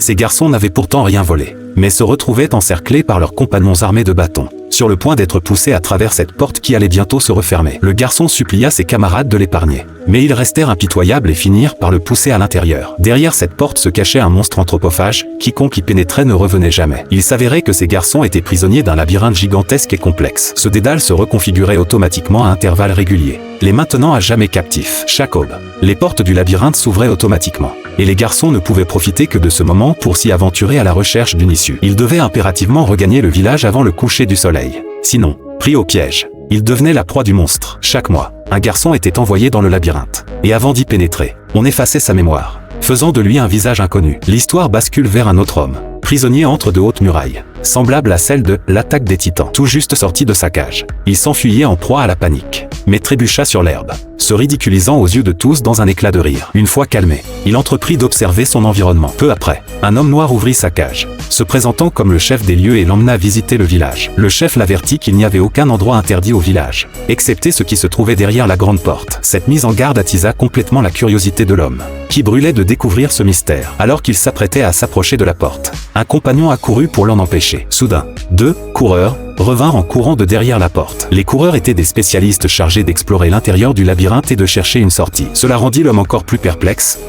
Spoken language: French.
Ces garçons n'avaient pourtant rien volé, mais se retrouvaient encerclés par leurs compagnons armés de bâtons, sur le point d'être poussés à travers cette porte qui allait bientôt se refermer. Le garçon supplia ses camarades de l'épargner, mais ils restèrent impitoyables et finirent par le pousser à l'intérieur. Derrière cette porte se cachait un monstre anthropophage, quiconque y pénétrait ne revenait jamais. Il s'avérait que ces garçons étaient prisonniers d'un labyrinthe gigantesque et complexe. Ce dédale se reconfigurait automatiquement à intervalles réguliers, les maintenant à jamais captifs. Chaque aube, les portes du labyrinthe s'ouvraient automatiquement, et les garçons ne pouvaient profiter que de ce moment pour s'y aventurer à la recherche d'une issue. Ils devaient impérativement regagner le village avant le coucher du soleil. Sinon, pris au piège, ils devenaient la proie du monstre. Chaque mois, un garçon était envoyé dans le labyrinthe, et avant d'y pénétrer, on effaçait sa mémoire, faisant de lui un visage inconnu. L'histoire bascule vers un autre homme, prisonnier entre de hautes murailles, semblable à celle de l'attaque des titans. Tout juste sorti de sa cage, il s'enfuyait en proie à la panique, mais trébucha sur l'herbe, se ridiculisant aux yeux de tous dans un éclat de rire. Une fois calmé, il entreprit d'observer son environnement. Peu après, un homme noir ouvrit sa cage, se présentant comme le chef des lieux et l'emmena visiter le village. Le chef l'avertit qu'il n'y avait aucun endroit interdit au village, excepté ce qui se trouvait derrière la grande porte. Cette mise en garde attisa complètement la curiosité de l'homme, qui brûlait de découvrir ce mystère. Alors qu'il s'apprêtait à s'approcher de la porte, un compagnon accourut pour l'en empêcher. Soudain, 2 coureurs revinrent en courant de derrière la porte. Les coureurs étaient des spécialistes chargés d'explorer l'intérieur du labyrinthe et de chercher une sortie. Cela rendit l'homme encore plus perplexe,